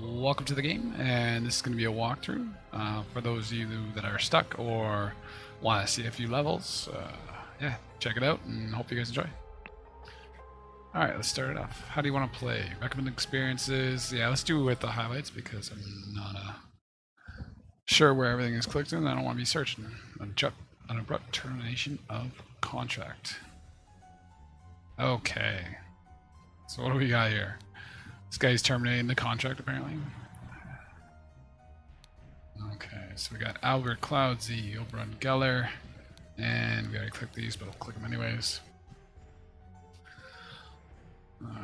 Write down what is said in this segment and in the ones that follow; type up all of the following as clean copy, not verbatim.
welcome to the game, and this is going to be a walkthrough for those of you that are stuck or want to see a few levels. Yeah, check it out and hope you guys enjoy. Alright, let's start it off. How do you want to play? Recommended experiences? Yeah, let's do it with the highlights because I'm not sure where everything is clicked in. I don't want to be searching. An abrupt termination of contract. Okay. So what do we got here? This guy's terminating the contract, apparently. Okay, so we got Albert Cloudsy, Oberon Geller, and we already clicked these, but I'll click them anyways.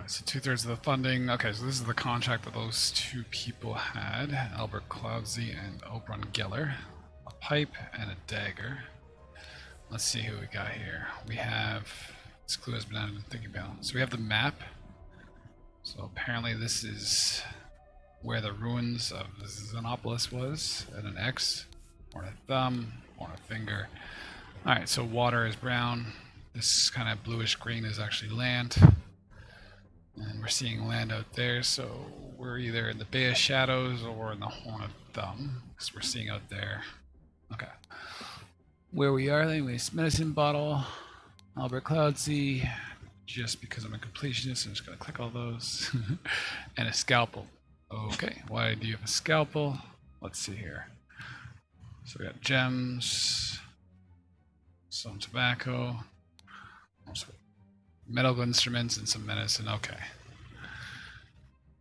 So 2/3 of the funding. Okay, so this is the contract that those two people had, Albert Cloudsy and Oberon Geller. A pipe and a dagger. Let's see who we got here. We have, this clue has been added in thinking about. So we have the map. So apparently this is where the ruins of Xenopolis was, and an X, or a thumb, or a finger. Alright, so water is brown. This kind of bluish green is actually land. And we're seeing land out there, so we're either in the Bay of Shadows or in the Horn of Thumb, because we're seeing out there. Okay. Where we are, anyways, medicine bottle, Albert Cloudsy, just because I'm a completionist, I'm just going to click all those. And a scalpel. Okay, why do you have a scalpel? Let's see here. So we got gems, some tobacco, medical instruments, and some medicine. Okay.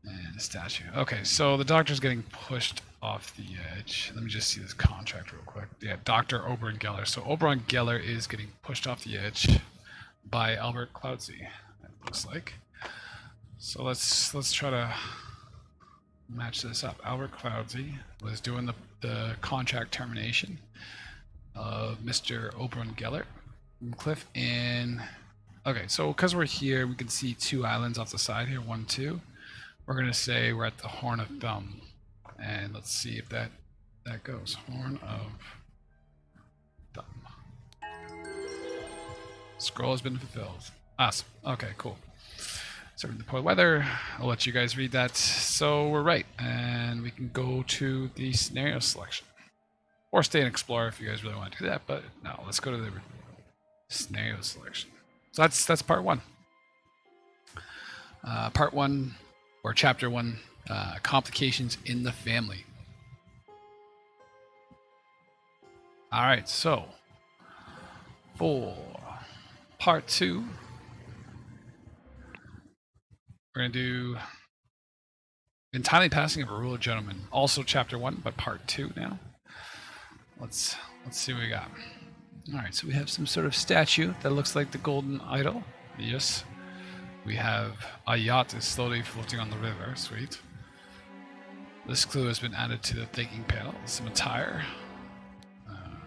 And a statue. Okay, so the doctor's getting pushed off the edge. Let me just see this contract real quick. Yeah, Dr. Oberon Geller. So Oberon Geller is getting pushed off the edge by Albert Cloudsy, it looks like. So let's try to match this up. Albert Cloudsy was doing the contract termination of Mr. Oberon Geller from Cliff in. Okay, so because we're here, we can see two islands off the side here, 1, 2. We're gonna say we're at the Horn of Thumb, and let's see if that goes. Horn of Thumb. Scroll has been fulfilled. Awesome. Okay, cool. So the poor weather. I'll let you guys read that. So we're right, and we can go to the scenario selection, or stay and explore if you guys really want to do that. But no, let's go to the scenario selection. So that's part 1. Part 1, or chapter 1, complications in the family. All right, so for part 2, we're gonna do entirely passing of a rule of gentlemen. Also chapter 1, but part 2 now. Let's see what we got. All right, so we have some sort of statue that looks like the golden idol. Yes. We have a yacht is slowly floating on the river. Sweet. This clue has been added to the thinking panel. Some attire.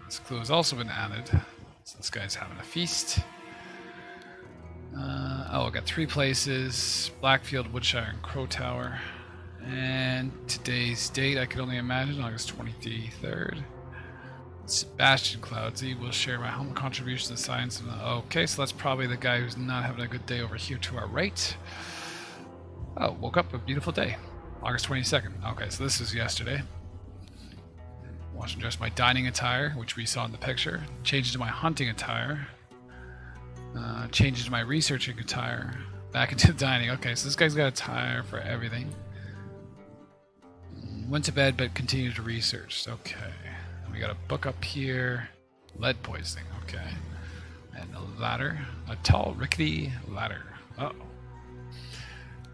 This clue has also been added. So this guy's having a feast. Oh, I got 3 places. Blackfield, Woodshire, and Crow Tower. And today's date, I could only imagine, August 23rd. Sebastian Cloudsy will share my humble contribution to science. Okay, so that's probably the guy who's not having a good day over here to our right. Oh, woke up a beautiful day. August 22nd. Okay, so this is yesterday. Watch and dress my dining attire, which we saw in the picture. Changed to my hunting attire. Changed to my researching attire. Back into the dining. Okay, so this guy's got attire for everything. Went to bed, but continued to research. Okay. We got a book up here. Lead poisoning. Okay. And a ladder. A tall, rickety ladder. Uh-oh.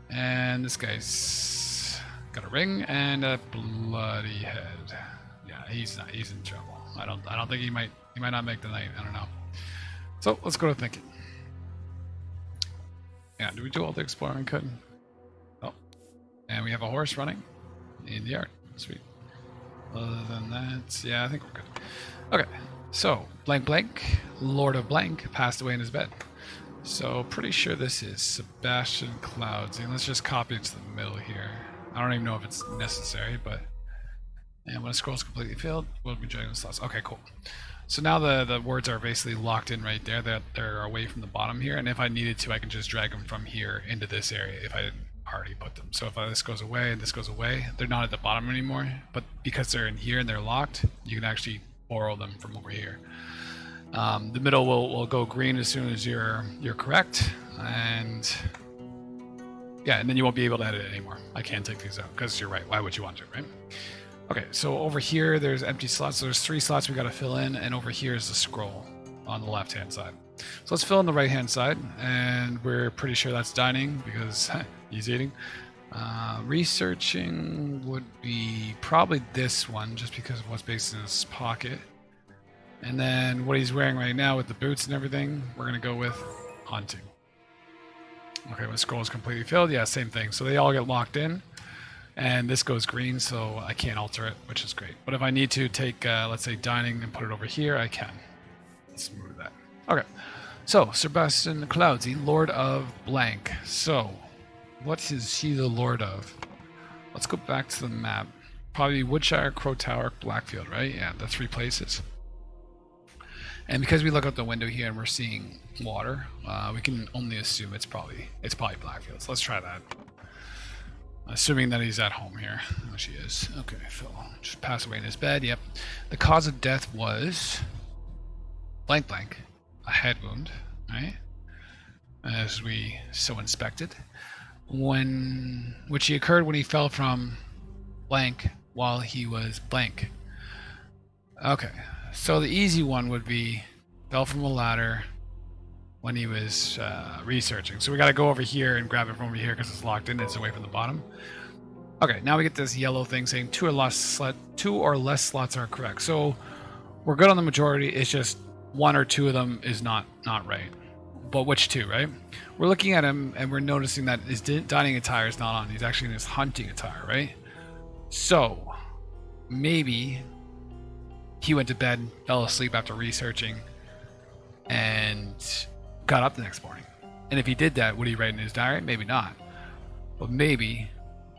And this guy's got a ring and a bloody head. Yeah, he's in trouble. I don't think he might not make the night. I don't know. So let's go to thinking. Yeah, did we do all the exploring we could? Oh. And we have a horse running in the yard. Sweet. Other than that, yeah, I think we're good. Okay, so blank blank, Lord of Blank passed away in his bed. So pretty sure this is Sebastian Cloudsy. And let's just copy it to the middle here. I don't even know if it's necessary, but and when a scroll's completely filled, we'll be joining the slots. Okay, cool. So now the words are basically locked in right there. They're away from the bottom here, and if I needed to, I can just drag them from here into this area if I already put them. So if this goes away and this goes away, they're not at the bottom anymore. But because they're in here and they're locked, you can actually borrow them from over here. The middle will go green as soon as you're correct, and yeah, and then you won't be able to edit it anymore. I can't take these out because you're right. Why would you want to, right? Okay, so over here there's empty slots. So there's 3 slots we got to fill in, and over here is the scroll on the left-hand side. So let's fill in the right-hand side, and we're pretty sure that's dining because he's eating. Researching would be probably this one, just because of what's based in his pocket. And then what he's wearing right now with the boots and everything, we're going to go with hunting. Okay, when the scroll is completely filled, yeah, same thing. So they all get locked in, and this goes green, so I can't alter it, which is great. But if I need to take, let's say, dining and put it over here, I can. Let's move that. Okay, so Sebastian Cloudsy, Lord of Blank. So, what is he the Lord of? Let's go back to the map. Probably Woodshire, Crow Tower, Blackfield, right? Yeah, the 3 places. And because we look out the window here and we're seeing water, we can only assume it's probably Blackfield. So let's try that. Assuming that he's at home here. Oh, she is. Okay, Phil just passed away in his bed. Yep. The cause of death was blank blank, a head wound, right? As we so inspected, which occurred when he fell from blank while he was blank. Okay. So the easy one would be fell from a ladder when he was researching. So we got to go over here and grab it from over here because it's locked in. It's away from the bottom. Okay, now we get this yellow thing saying 2 or less slots are correct. So we're good on the majority. It's just 1 or 2 of them is not right. But which 2, right? We're looking at him and we're noticing that his dining attire is not on. He's actually in his hunting attire, right? So maybe he went to bed, fell asleep after researching, and got up the next morning. And if he did that, would he write in his diary? Maybe not. But maybe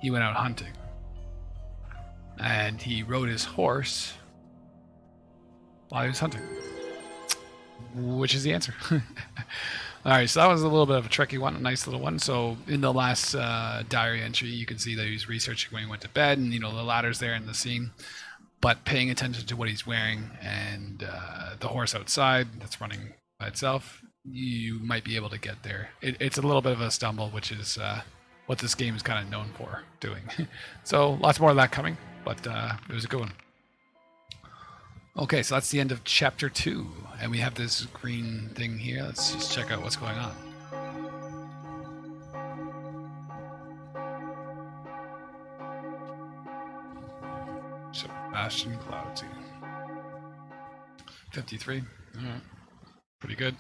he went out hunting. And he rode his horse while he was hunting. Which is the answer. Alright, so that was a little bit of a tricky one, a nice little one. So in the last diary entry, you can see that he was researching when he went to bed, and the ladder's there in the scene. But paying attention to what he's wearing and the horse outside that's running by itself, you might be able to get there. It's a little bit of a stumble, which is what this game is kind of known for doing. So lots more of that coming, but it was a good one. Okay, so that's the end of chapter 2, and we have this green thing here. Let's just check out what's going on. Sebastian Cloudsy. 53. All right. Pretty good.